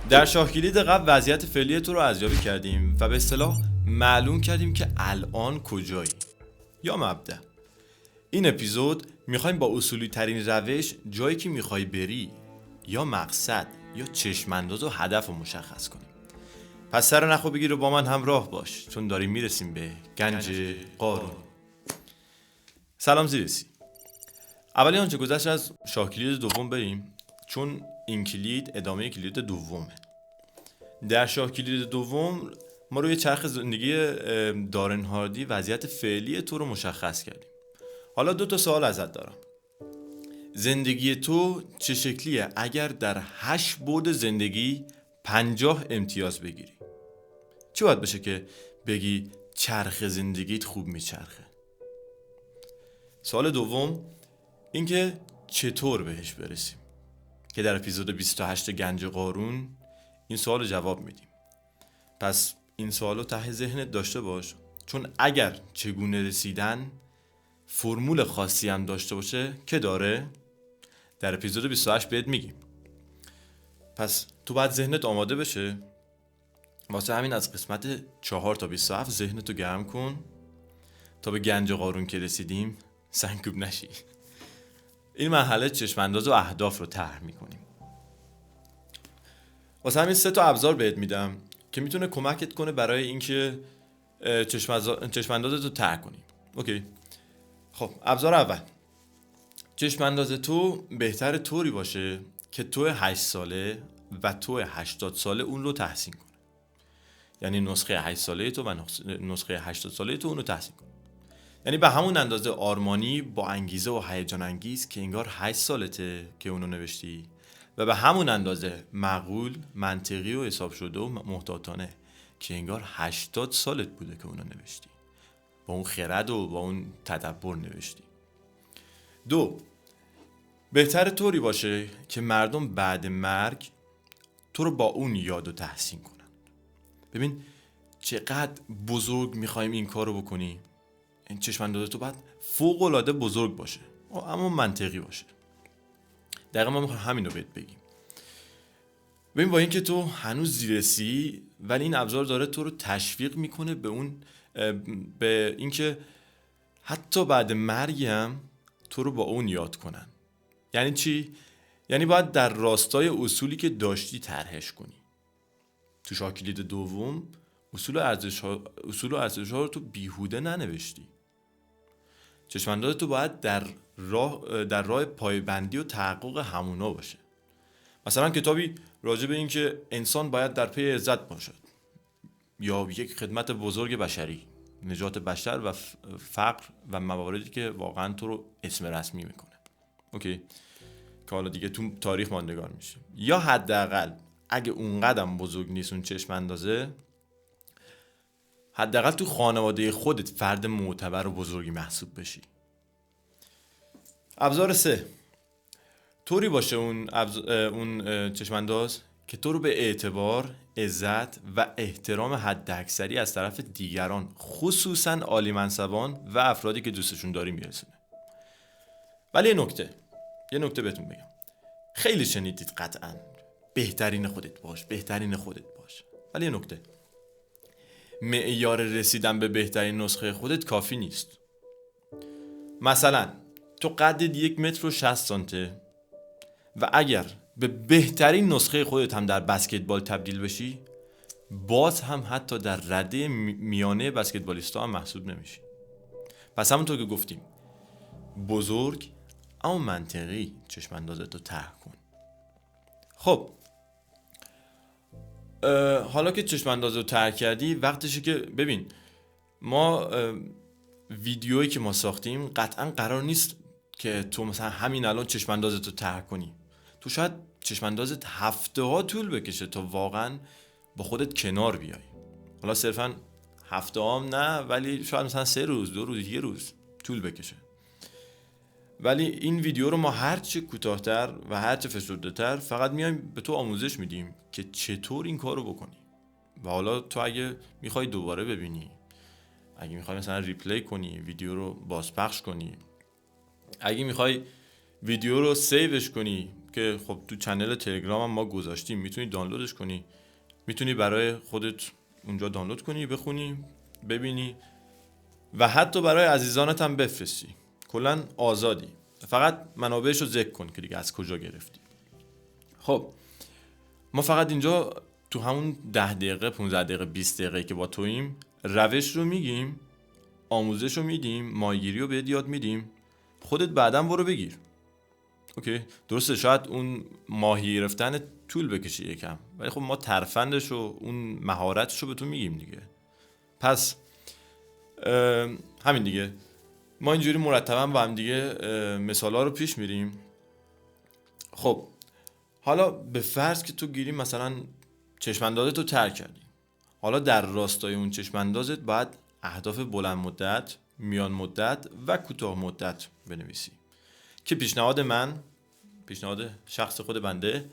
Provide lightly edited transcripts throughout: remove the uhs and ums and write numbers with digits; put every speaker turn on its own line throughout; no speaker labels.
در شاه کلید قبل وضعیت فعلی تو رو ارزیابی کردیم و به اصطلاح معلوم کردیم که الان کجایی یا مبدأ. این اپیزود میخوایم با اصولی ترین روش جایی که میخوای بری یا مقصد یا چشمانداز و هدف رو مشخص کنیم. پس سر نخو بگیر و با من همراه باش چون داریم میرسیم به گنج قارون. سلام زیرسی. اولی آنچه گذشت از شاه کلید دوم بریم چون این کلید ادامه کلید دومه. در شاه کلید دوم ما روی چرخ زندگی دارن هاردی وضعیت فعلی تو رو مشخص کردیم. حالا 2 سوال ازت دارم. زندگی تو چه شکلیه اگر در 8 بعد زندگی 50 امتیاز بگیری؟ چی باید بشه که بگی چرخ زندگیت خوب میچرخه؟ سوال دوم این که چطور بهش برسیم که در اپیزود 28 گنج قارون این سوال رو جواب میدیم. پس این سوال رو ته ذهنت داشته باش چون اگر چگونه رسیدن فرمول خاصی هم داشته باشه که داره در اپیزود 28 بهت میگیم. پس تو باید ذهنت آماده بشه. واسه همین از قسمت 4 تا 27 ذهنتو گرم کن تا به گنج قارون که رسیدیم سنگکوب نشی. این مرحله چشمانداز و اهداف رو طرح میکنیم. واسه همین 3 ابزار بهت میدم که میتونه کمکت کنه برای اینکه چشماندازت رو طرح کنی. اوکی. خب ابزار اول، چشمانداز تو بهتر طوری باشه که تو 8 ساله و تو 80 ساله اون رو تحسین کنه. یعنی نسخه 8 ساله تو و نسخه 80 ساله تو اون رو تحسین کنه. یعنی به همون اندازه آرمانی با انگیزه و هیجان انگیز که انگار 8 سالته که اونو نوشتی و به همون اندازه معقول، منطقی و حساب شده و محتاطانه که انگار 80 سالت بوده که اونو نوشتی. با اون خرد و با اون تدبر نوشتی. 2، بهتر طوری باشه که مردم بعد مرگ تو رو با اون یاد و تحسین کنن. ببین چقدر بزرگ میخوایم این کار رو بکنی. این چشمانداز تو باید فوق العاده بزرگ باشه اما منطقی باشه. دقیقا ما میخوایم همین رو بهت بگیم. ببین با اینکه تو هنوز زیرسی ولی این ابزار داره تو رو تشویق میکنه به اینکه حتی بعد مرگ هم تو رو با اون یاد کنن. یعنی چی؟ یعنی باید در راستای اصولی که داشتی طرحش کنی. تو شاه کلید دوم اصول و ارزش‌ها رو تو بیهوده ننوشتی. چشمانداز تو باید در راه پایبندی و تحقق همونا باشه. مثلا کتابی راجع به این که انسان باید در پی عزت باشد یا یک خدمت بزرگ بشری، نجات بشر و فقر و مواردی که واقعا تو رو اسم رسمی میکنه. اوکی، که حالا دیگه تو تاریخ ماندگار میشه. یا حداقل اگه اون قدم بزرگ نیست اون چشم اندازه، حداقل تو خانواده خودت فرد معتبر و بزرگی محسوب بشی. ابزار 3، طوری باشه اون چشمانداز که تو رو به اعتبار، عزت و احترام حداکثری از طرف دیگران، خصوصا عالی منصبان و افرادی که دوستشون داری میرسونه. ولی یه نکته بهتون بگم. خیلی شنیدید قطعاً بهترین خودت باش. ولی یه نکته، معیار رسیدن به بهترین نسخه خودت کافی نیست. مثلا تو قدت 1 متر و 60 سانته و اگر به بهترین نسخه خودت هم در بسکتبال تبدیل بشی، باز هم حتی در رده میانه بسکتبالیستا هم محسوب نمیشی. پس همونطور که گفتیم بزرگ اما منطقی چشماندازت رو طرح کن. خب حالا که چشمانداز رو طرح کردی وقتشه که ببین ما ویدیویی که ما ساختیم قطعا قرار نیست که تو مثلا همین الان چشماندازت رو طرح کنی. تو شاید چشماندازت هفته ها طول بکشه تا واقعا با خودت کنار بیای. حالا صرفا هفته هم نه، ولی شاید مثلا 3 روز، 2 روز، 1 روز طول بکشه. ولی این ویدیو رو ما هرچه کوتاه‌تر و هرچه فشرده‌تر فقط میایم به تو آموزش میدیم که چطور این کار رو بکنی. و حالا تو اگه میخوای دوباره ببینی، اگه میخوای مثلا ریپلی کنی، ویدیو رو بازپخش کنی، اگه میخوای ویدیو رو سیوش کنی که خب تو چنل تلگرام هم ما گذاشتیم، میتونی دانلودش کنی، میتونی برای خودت اونجا دانلود کنی، بخونی، ببینی و حتی برای عزیزانت هم بفرستی. کلا آزادی، فقط منابعش رو ذکر کن که دیگه از کجا گرفتی. خب ما فقط اینجا تو همون 10 دقیقه 15 دقیقه 20 دقیقه که با توییم روش رو میگیم، آموزش رو میدیم، ماهیگیری رو بهت یاد میدیم، خودت بعداً برو بگیر. اوکی، درسته شاید اون ماهی گرفتن طول بکشه یکم، ولی خب ما ترفندش و اون مهارتش رو به تو میگیم دیگه. پس همین دیگه، ما اینجوری مرتبا با هم دیگه مثالا رو پیش میریم. خب حالا به فرض که تو گیری مثلا چشماندازت رو ترک کردی، حالا در راستای اون چشماندازت باید اهداف بلند مدت، میان مدت و کوتاه مدت بنویسی که پیشنهاد شخص خود بنده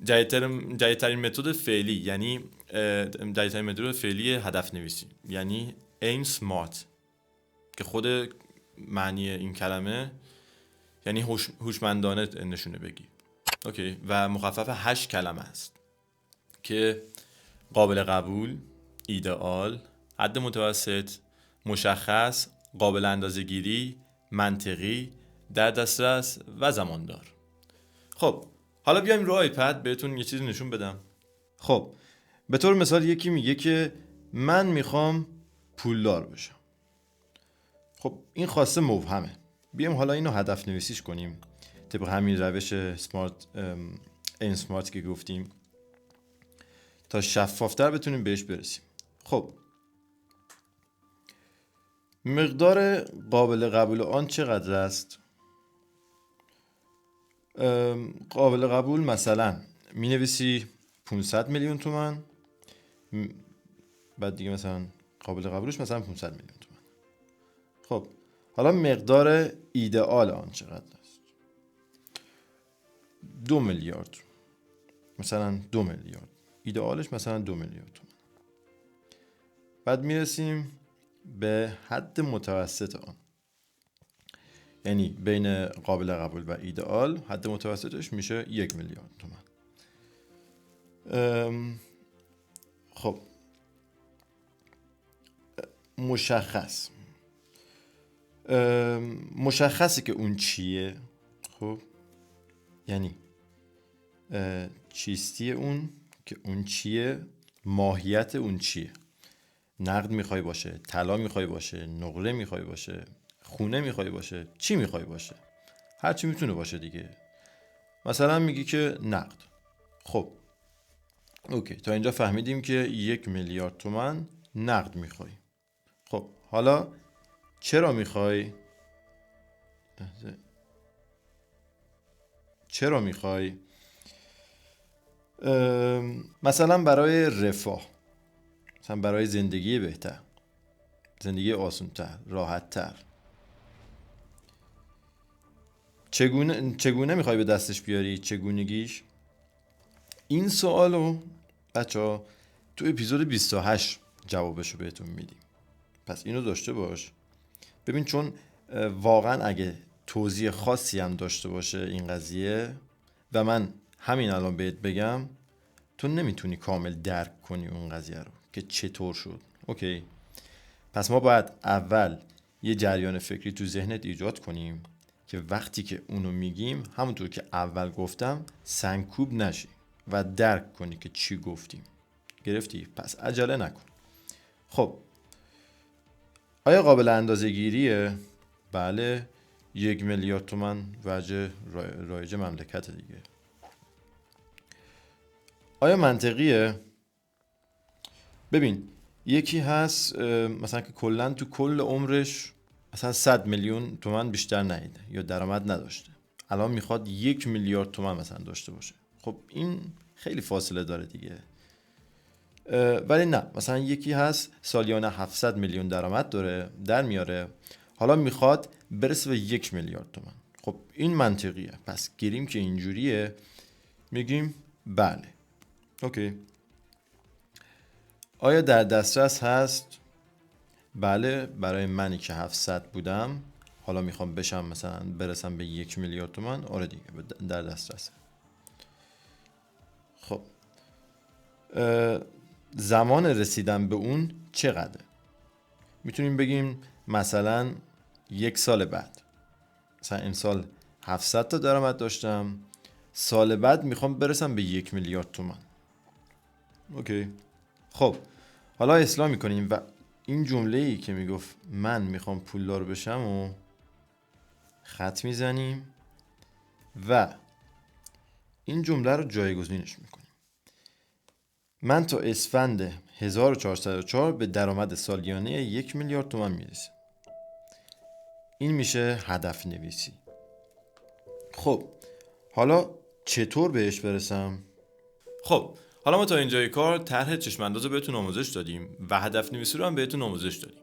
جدیدترین متد فعلی، یعنی جدیدترین متد فعلی هدف نویسی، یعنی aim smart که خود معنی این کلمه یعنی هوشمندانه نشونه بگی. اوکی، و مخفف 8 کلمه است که قابل قبول، ایدئال، حد متوسط، مشخص، قابل اندازه‌گیری، منطقی، در دسترس و زماندار. خب حالا بیایم رو آیپد بهتون یه چیزی نشون بدم. خب به طور مثال یکی میگه که من میخوام پولدار بشم. خب این خواسته مبهمه. بیایم حالا اینو هدف نویسیش کنیم طبق همین روش این سمارت که گفتیم تا شفافتر بتونیم بهش برسیم. خب مقدار قابل قبول آن چقدر است؟ قابل قبول مثلا می نویسی 500 میلیون تومان، بعد دیگه مثلا قابل قبولش مثلا 500 میلیون تومان. خب حالا مقدار ایدئال آن چقدر است؟ 2 میلیارد، مثلا 2 میلیارد، ایدئالش مثلا 2 میلیارد تومان. بعد میرسیم به حد متوسط آن، یعنی بین قابل قبول و ایدئال حد متوسطش میشه 1 میلیارد تومان. خب مشخصه که اون چیه. خب یعنی چیستی اون که اون چیه، ماهیت اون چیه. نقد میخوای باشه، طلا میخوای باشه، نقره میخوای باشه، خونه میخوای باشه، چی میخوای باشه، هر چی میتونه باشه دیگه. مثلا میگی که نقد. خب اوکی، تا اینجا فهمیدیم که 1 میلیارد تومان نقد میخوای. خب حالا چرا میخوای؟ مثلا برای رفاه، مثلا برای زندگی بهتر، زندگی آسان‌تر، راحت‌تر. چگونه میخوای به دستش بیاری؟ چگونگیش؟ این سوالو بچه‌ها تو اپیزود 28 جوابشو بهتون میدیم، پس اینو داشته باش. ببین چون واقعا اگه توضیح خاصی هم داشته باشه این قضیه و من همین الان بهت بگم، تو نمیتونی کامل درک کنی اون قضیه رو که چطور شد. اوکی، پس ما باید اول یه جریان فکری تو ذهنت ایجاد کنیم که وقتی که اونو میگیم همونطور که اول گفتم سنگکوب نشی و درک کنی که چی گفتیم. گرفتی؟ پس عجله نکن. خب آیا قابل اندازه گیریه؟ بله، 1 میلیارد تومان وجه رایج مملکت دیگه. آیا منطقیه؟ ببین یکی هست مثلا که کلن تو کل عمرش مثلا 100 میلیون تومان بیشتر ندیده یا درآمد نداشته، الان میخواد 1 میلیارد تومان مثلا داشته باشه. خب این خیلی فاصله داره دیگه. ولی نه، مثلا یکی هست سالیانه 700 میلیون درآمد داره در میاره، حالا میخواد برسه به 1 میلیارد تومان. خب این منطقیه. پس گیریم که اینجوریه، میگیم بله. اوکی. آیا در دسترس هست؟ بله، برای منی که 700 بودم حالا میخوام بشم مثلا برسم به 1 میلیارد تومان، آره دیگه در دسترسه. خب زمان رسیدن به اون چقدره؟ میتونیم بگیم مثلا 1 سال بعد. مثلا این سال 700 تا درآمد داشتم، سال بعد میخوام برسم به 1 میلیارد تومان. اوکی. خب حالا اصلاح میکنیم و این جمله‌ای که میگفت من میخوام پولدار بشم و خط میزنیم و این جمله رو جایگزینش میکنیم. من تا اسفند 1404 به درآمد سالیانه 1 میلیارد تومان میرسم. این میشه هدف نویسی. خب حالا چطور بهش برسم؟ خب حالا ما تا اینجای کار طرح چشم‌انداز رو بهتون آموزش دادیم و هدف نویسی رو هم بهتون آموزش دادیم.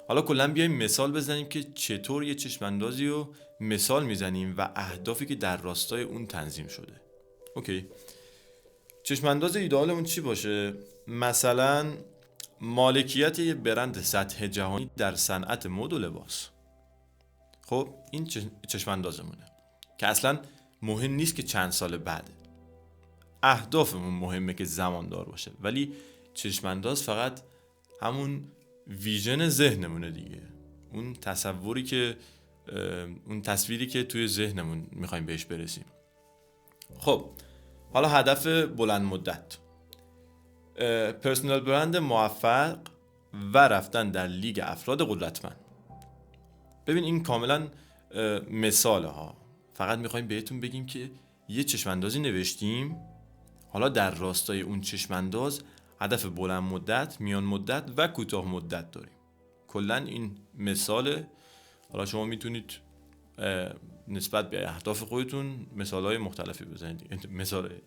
حالا کلا بیایم مثال بزنیم که چطور یه چشم‌اندازی رو مثال میزنیم و اهدافی که در راستای اون تنظیم شده. اوکی. چشم‌انداز ایدئالمون چی باشه؟ مثلا مالکیت یه برند سطح جهانی در صنعت مد و لباس. خب این چشم‌اندازمونه که اصلا مهم نیست که چند سال بعده. اهدافمون مهمه که زماندار باشه، ولی چشم‌انداز فقط همون ویژن ذهنمونه دیگه. اون تصویری که توی ذهنمون میخوایم بهش برسیم. خب حالا هدف بلند مدت، پرسونال برند موفق و رفتن در لیگ افراد قدرتمند. ببین این کاملا مثاله ها، فقط میخوایم بهتون بگیم که یه چشم‌اندازی نوشتیم، حالا در راستای اون چشم‌انداز هدف بلند مدت، میان مدت و کوتاه مدت داریم. کلا این مثاله. حالا شما میتونید نسبت به اهداف خودتون مثال‌های مختلفی بزنید،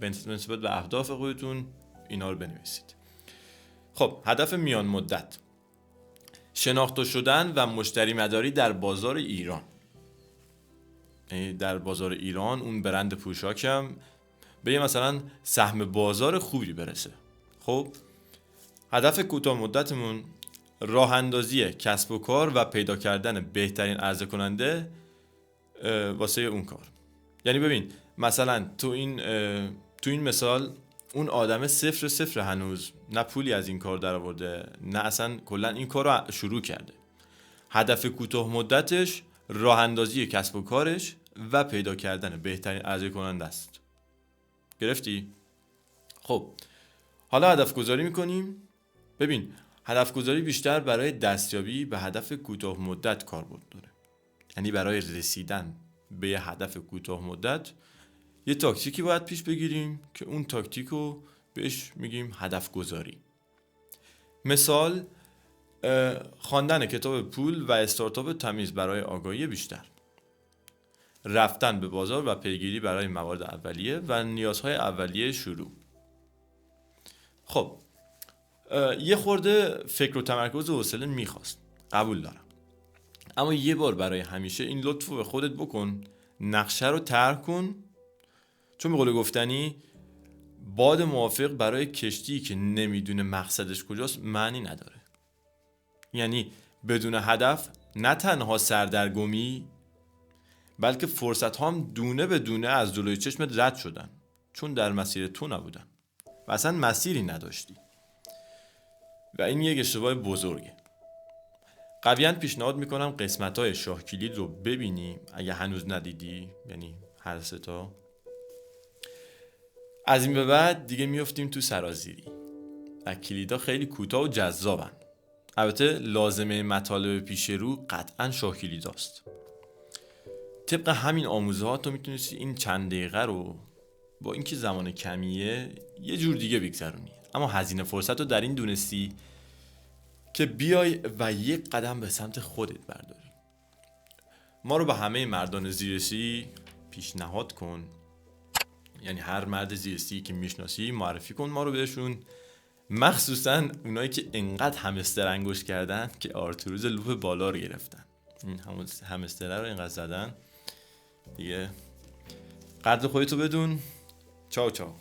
نسبت به اهداف خودتون اینا رو بنویسید. خب هدف میان مدت، شناخته شدن و مشتری مداری در بازار ایران. یعنی در بازار ایران اون برند پوشاکم به مثلا سهم بازار خوبی برسه. خب هدف کوتاه مدتمون راه اندازی کسب و کار و پیدا کردن بهترین عرضه کننده واسه اون کار. یعنی ببین مثلا تو این مثال اون آدم صفر هنوز نه پولی از این کار در آورده، نه اصلا کلا این کار رو شروع کرده. هدف کوتاه مدتش راه اندازی کسب و کارش و پیدا کردن بهترین عرضه کننده است. گرفتی؟ خب حالا هدف گذاری میکنیم. ببین هدف گذاری بیشتر برای دستیابی به هدف کوتاه مدت کاربرد داره. یعنی برای رسیدن به یه هدف کوتاه مدت یه تاکتیکی باید پیش بگیریم که اون تاکتیک رو بهش میگیم هدف گذاری. مثال خواندن کتاب پول و استارتاپ تمیز برای آگاهی بیشتر، رفتن به بازار و پیگیری برای موارد اولیه و نیازهای اولیه شروع. خب یه خورده فکر و تمرکز و حوصله میخواست، قبول دارم، اما یه بار برای همیشه این لطف رو به خودت بکن، نقشه رو طرح کن، چون به قول گفتنی باد موافق برای کشتی که نمیدونه مقصدش کجاست معنی نداره. یعنی بدون هدف نه تنها سردرگمی، بلکه فرصت هم دونه به دونه از جلوی چشمت رد شدن، چون در مسیر تو نبودن و اصلا مسیری نداشتی. و این یک اشتباه بزرگه. قویاً پیشنهاد میکنم قسمت‌های شاه کلید رو ببینی اگه هنوز ندیدی، یعنی هر سه تا. از این به بعد دیگه میافتیم تو سرازیری و کلیدها خیلی کوتاه و جذابن. البته لازمه مطالب پیش رو قطعاً شاه کلیداست. طبق همین آموزه ها تو میتونستی این چند دقیقه رو با اینکه زمان کمیه یه جور دیگه بگذرونی، اما هزینه فرصت رو در این دونستی که بیای و یک قدم به سمت خودت برداری. ما رو به همه مردان زیرسی پیشنهاد کن، یعنی هر مرد زیرسی که میشناسی معرفی کن ما رو بهشون، مخصوصا اونایی که انقدر همستر انگوش کردن که آرتروز لوپ بالا رو گرفتن. این همون همستر رو اینقدر زدن دیگه. قدر خودتو بدون. چاو چاو.